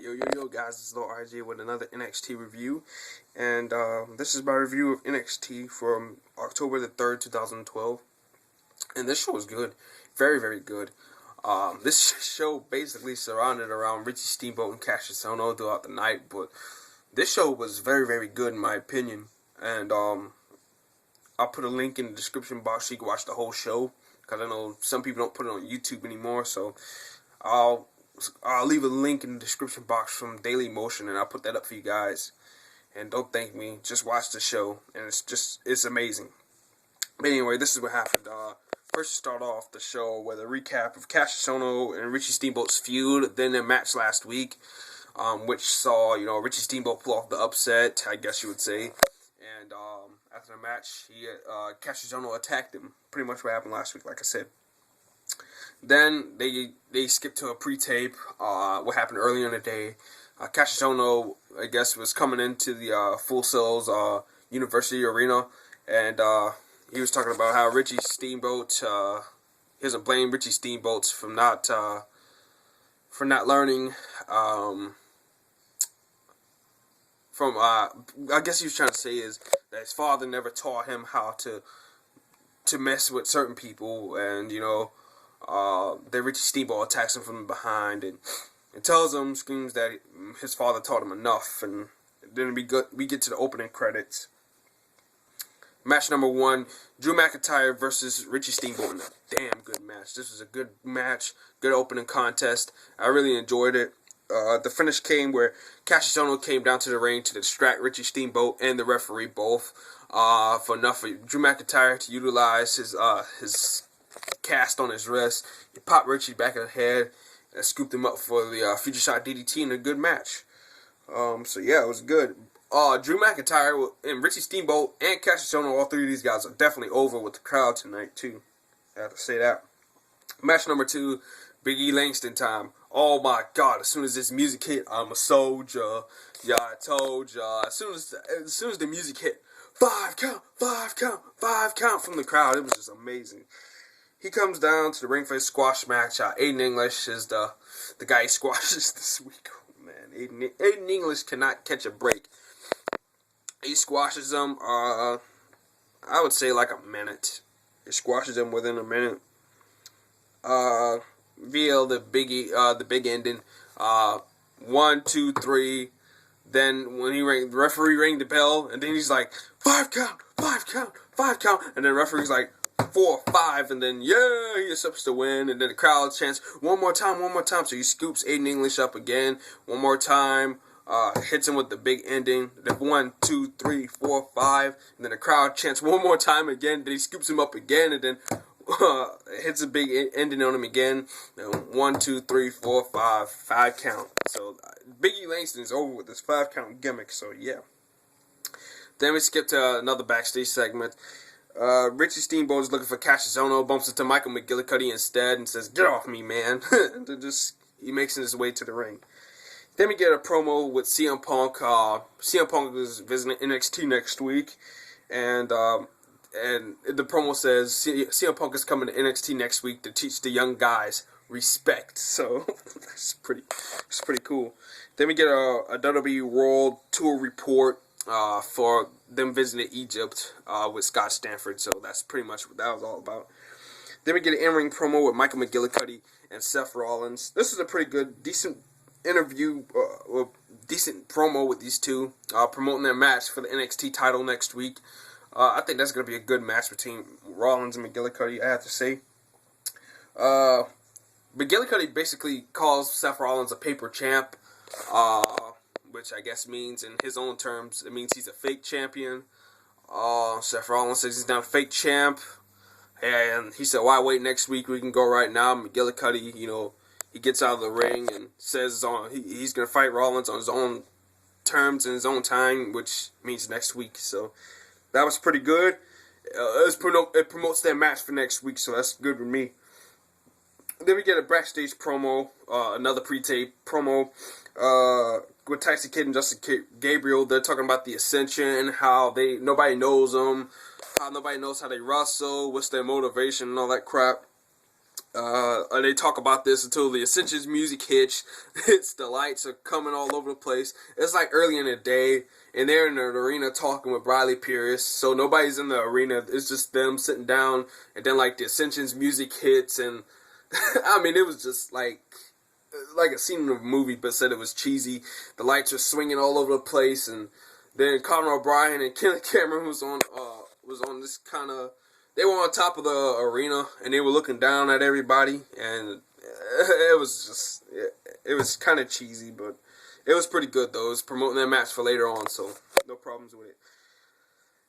Yo, guys, this is Lil RJ with another NXT review, and this is my review of NXT from October the 3rd, 2012, and this show was good, very, very good. This show basically surrounded around Richie Steamboat and Cassius Ohno throughout the night, but this show was very, very good in my opinion, and I'll put a link in the description box so you can watch the whole show, because I know some people don't put it on YouTube anymore, so I'll leave a link in the description box from Daily Motion, and I'll put that up for you guys. And don't thank me, just watch the show, and it's amazing. But anyway, this is what happened. First, start off the show with a recap of Cassius Ohno and Richie Steamboat's feud, then their match last week, which saw, Richie Steamboat pull off the upset, I guess you would say. And after the match, Cassius Ohno attacked him. Pretty much what happened last week, like I said. Then they skipped to a pre-tape, what happened earlier in the day. Cassius Ohno, I guess, was coming into the Full Sail's University Arena, and he was talking about how Richie Steamboat, he doesn't blame Richie Steamboat for not learning, I guess he was trying to say is that his father never taught him how to mess with certain people, and, that Richie Steamboat attacks him from behind and tells him, screams that his father taught him enough, and then we get to the opening credits. Match number 1, Drew McIntyre versus Richie Steamboat in a damn good match. This was a good match, good opening contest. I really enjoyed it. The finish came where Cassius Ohno came down to the ring to distract Richie Steamboat and the referee both for enough for Drew McIntyre to utilize his cast on his wrist. He popped Richie back in the head and scooped him up for the future shot DDT in a good match. So yeah, it was good. Drew McIntyre and Richie Steamboat and Cassius Ohno, all three of these guys are definitely over with the crowd tonight too. I have to say that. Match number 2, Big E Langston time. Oh my God! As soon as this music hit, I'm a soldier. Yeah, I told ya. As soon as the music hit, 5 count, 5 count, 5 count from the crowd. It was just amazing. He comes down to the ring for his squash match. Aiden English is the guy he squashes this week. Oh, man, Aiden English cannot catch a break. He squashes him, I would say like a minute. He squashes him within a minute. Via the big ending. 1, 2, 3. Then when the referee rang the bell, and then he's like, 5 count, 5 count, 5 count, and then the referee's like, 4, 5, and then yeah, he accepts to win, and then the crowd chants one more time, so he scoops Aiden English up again, one more time, hits him with the big ending, then 1, 2, 3, 4, 5, and then the crowd chants one more time again, then he scoops him up again, and then hits a big ending on him again, 1, 2, 3, 4, 5 count. So Big E Langston is over with this 5 count gimmick, so yeah. Then we skip to another backstage segment. Richie Steamboat is looking for Cassius Ohno, bumps into Michael McGillicuddy instead and says, "Get off me, man." He makes his way to the ring. Then we get a promo with CM Punk. CM Punk is visiting NXT next week, and the promo says CM Punk is coming to NXT next week to teach the young guys respect. So that's pretty cool. Then we get a WWE World Tour report for them visiting Egypt with Scott Stanford. So that's pretty much what that was all about. Then we get an in-ring promo with Michael McGillicuddy and Seth Rollins. This is a pretty good, decent interview, decent promo with these two, promoting their match for the NXT title next week. I think that's going to be a good match between Rollins and McGillicuddy, I have to say. McGillicuddy basically calls Seth Rollins a paper champ, which I guess means, in his own terms, it means he's a fake champion. Seth Rollins says he's not a fake champ, and he said, "Why wait next week? We can go right now." McGillicuddy, he gets out of the ring and says he's going to fight Rollins on his own terms and his own time, which means next week. So that was pretty good. It promotes their match for next week, so that's good with me. Then we get a backstage promo, another pre-tape promo with Tyson Kidd and Justin Gabriel. They're talking about the Ascension, how nobody knows them, how nobody knows how they wrestle, what's their motivation, and all that crap. They talk about this until the Ascension's music hits. The lights are coming all over the place. It's like early in the day, and they're in the arena talking with Riley Pierce. So nobody's in the arena. It's just them sitting down, and then like the Ascension's music hits, and I mean it was just like a scene in a movie, but said it was cheesy. The lights are swinging all over the place, and then Conor O'Brien and Kenneth Cameron was on this kind of. They were on top of the arena, and they were looking down at everybody, and it was kind of cheesy, but it was pretty good, though. It was promoting that match for later on, so no problems with it.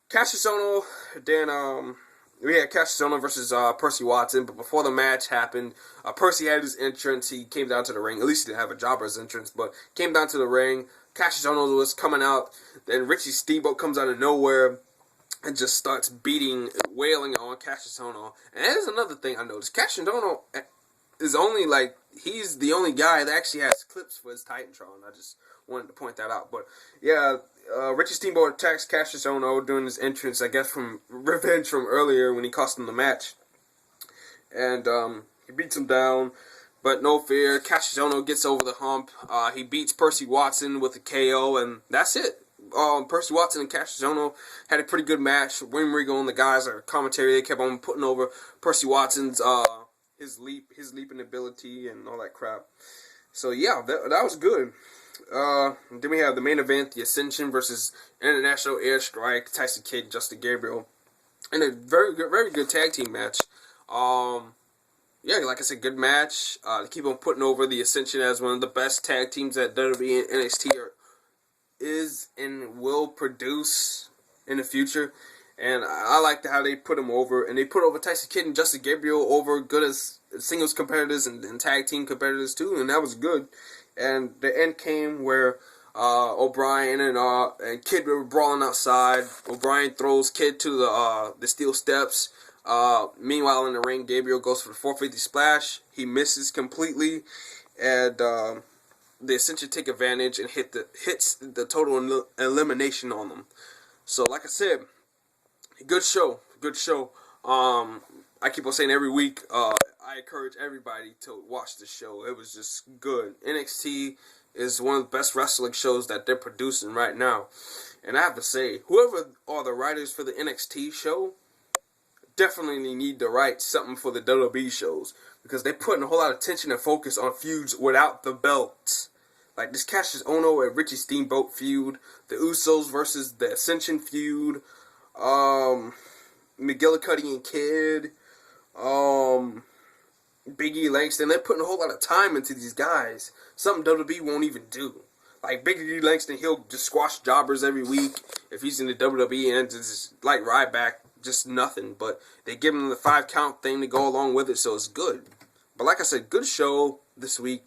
Cassius Ohno, then, we had Cassius Ohno versus Percy Watson, but before the match happened, Percy had his entrance. He came down to the ring. At least he didn't have a jobber's entrance, but came down to the ring. Cassius Ohno was coming out, then Richie Steamboat comes out of nowhere, and just starts wailing on Cassius Ohno. And that is another thing I noticed. Cassius Ohno is only he's the only guy that actually has clips for his Titantron. I just wanted to point that out. But yeah, Richie Steamboat attacks Cassius Ohno during his entrance, I guess from revenge from earlier when he cost him the match. And he beats him down, but no fear. Cassius Ohno gets over the hump. He beats Percy Watson with a KO, and that's it. Percy Watson and Cassius Ohno had a pretty good match. William Regal and the guys are commentary. They kept on putting over Percy Watson's his leaping ability and all that crap. So yeah, that was good. Then we have the main event, the Ascension versus International Airstrike, Tyson Kidd, Justin Gabriel, and a very good tag team match. Yeah, like I said, good match. They keep on putting over the Ascension as one of the best tag teams that WWE and NXT is and will produce in the future, and I like how they put them over, and they put over Tyson Kidd and Justin Gabriel over good as singles competitors and tag team competitors too, and that was good. And the end came where O'Brien and Kidd were brawling outside. O'Brien throws Kidd to the steel steps. Meanwhile, in the ring, Gabriel goes for the 450 splash. He misses completely, and the Ascension take advantage and hits the total elimination on them. So, like I said, good show. I keep on saying every week, I encourage everybody to watch the show. It was just good. NXT is one of the best wrestling shows that they're producing right now. And I have to say, whoever are the writers for the NXT show definitely need to write something for the WWE shows, because they're putting a whole lot of attention and focus on feuds without the belts. Like this Cassius Ohno and Richie Steamboat feud, the Usos versus the Ascension feud, McGillicuddy and Kidd, Big E Langston. They're putting a whole lot of time into these guys. Something WWE won't even do. Like Big E Langston, he'll just squash jobbers every week if he's in the WWE, and just like Ryback, just nothing. But they give him the 5 count thing to go along with it, so it's good. But like I said, good show this week.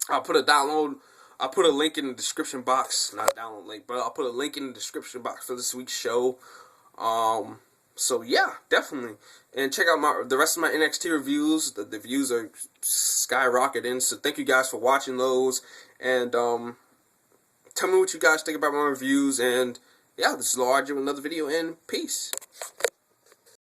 I'll put a link in the description box. Not a download link, but I'll put a link in the description box for this week's show. So yeah, definitely. And check out the rest of my NXT reviews. The views are skyrocketing. So thank you guys for watching those. And tell me what you guys think about my reviews. And yeah, this is Lord with another video, and peace.